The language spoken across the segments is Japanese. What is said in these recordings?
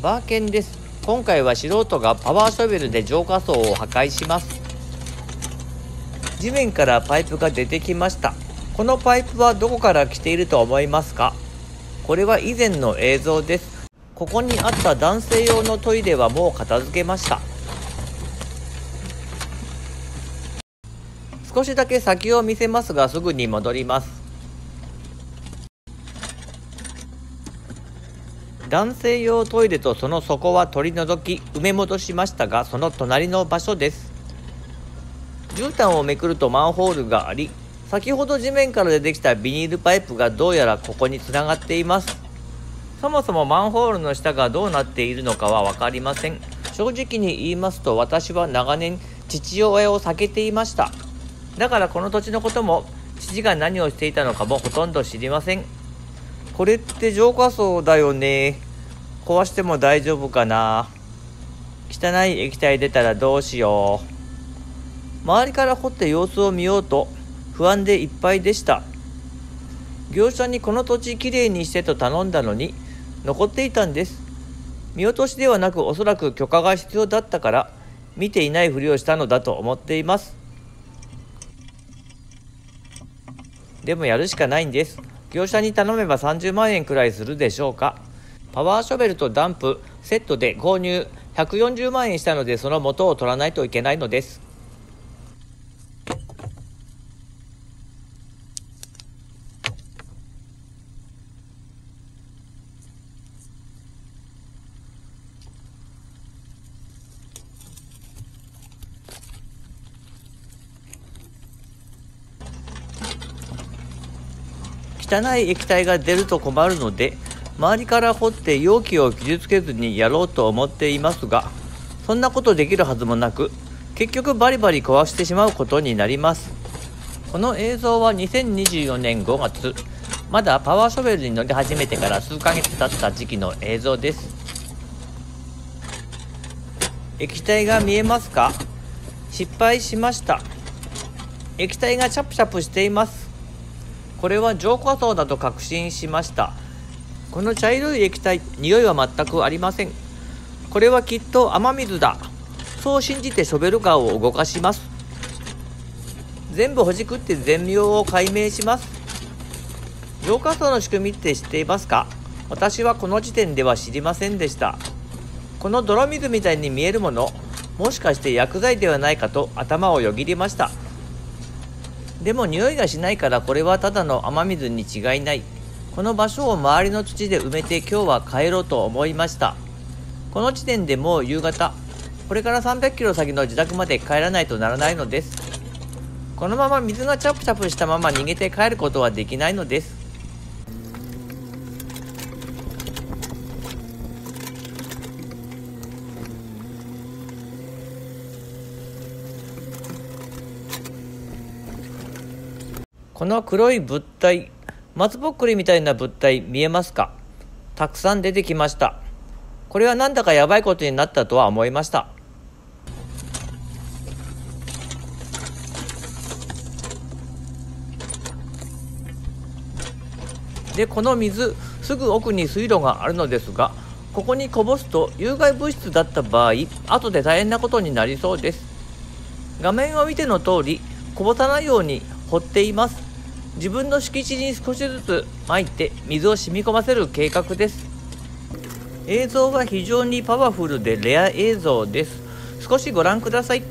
バーケンです。今回は素人がパワーショベルで浄化層を破壊します。地面からパイプが出てきました。このパイプはどこから来ていると思いますか？これは以前の映像です。ここにあった男性用のトイレはもう片付けました。少しだけ先を見せますがすぐに戻ります。男性用トイレとその底は取り除き埋め戻しましたが、その隣の場所です。絨毯をめくるとマンホールがあり、先ほど地面から出てきたビニールパイプがどうやらここにつながっています。そもそもマンホールの下がどうなっているのかは分かりません。正直に言いますと、私は長年父親を避けていました。だからこの土地のことも父が何をしていたのかもほとんど知りません。これって浄化槽だよね。壊しても大丈夫かな。汚い液体出たらどうしよう。周りから掘って様子を見ようと不安でいっぱいでした。業者にこの土地きれいにしてと頼んだのに残っていたんです。見落としではなく、おそらく許可が必要だったから見ていないふりをしたのだと思っています。でもやるしかないんです。業者に頼めば30万円くらいするでしょうか。パワーショベルとダンプセットで購入140万円したので、その元を取らないといけないのです。汚い液体が出ると困るので、周りから掘って容器を傷つけずにやろうと思っていますが、そんなことできるはずもなく、結局バリバリ壊してしまうことになります。この映像は2024年5月、まだパワーショベルに乗り始めてから数ヶ月経った時期の映像です。液体が見えますか？失敗しました。液体がチャプチャプしています。これは浄化槽だと確信しました。この茶色い液体、匂いは全くありません。これはきっと雨水だ。そう信じてショベルカーを動かします。全部ほじくって全容を解明します。浄化槽の仕組みって知っていますか？私はこの時点では知りませんでした。この泥水みたいに見えるもの、もしかして薬剤ではないかと頭をよぎりました。でも匂いがしないから、これはただの雨水に違いない。この場所を周りの土で埋めて今日は帰ろうと思いました。この時点でもう夕方、これから300キロ先の自宅まで帰らないとならないのです。このまま水がチャプチャプしたまま逃げて帰ることはできないのです。この黒い物体、松ぼっくりみたいな物体見えますか？たくさん出てきました。これはなんだかやばいことになったとは思いました。で、この水、すぐ奥に水路があるのですが、ここにこぼすと有害物質だった場合、後で大変なことになりそうです。画面を見ての通り、こぼさないように掘っています。自分の敷地に少しずつ撒いて水を染み込ませる計画です。映像は非常にパワフルでレア映像です。少しご覧ください。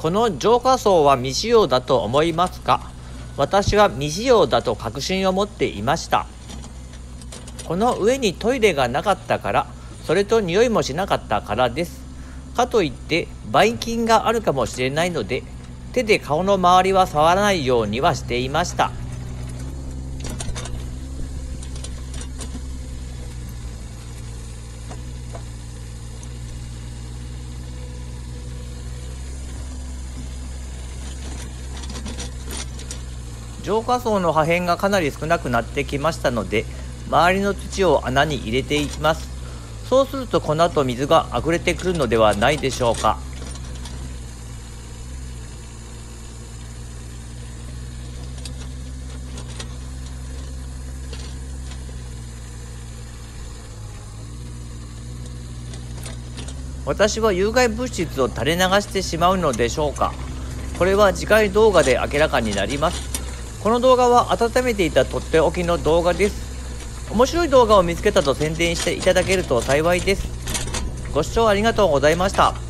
この浄化槽は未使用だと思いますか？私は未使用だと確信を持っていました。この上にトイレがなかったから、それと匂いもしなかったからです。かといってばい菌があるかもしれないので、手で顔の周りは触らないようにはしていました。浄化槽の破片がかなり少なくなってきましたので、周りの土を穴に入れていきます。そうするとこの後水が溢れてくるのではないでしょうか。私は有害物質を垂れ流してしまうのでしょうか。これは次回動画で明らかになります。この動画は温めていたとっておきの動画です。面白い動画を見つけたと宣伝していただけると幸いです。ご視聴ありがとうございました。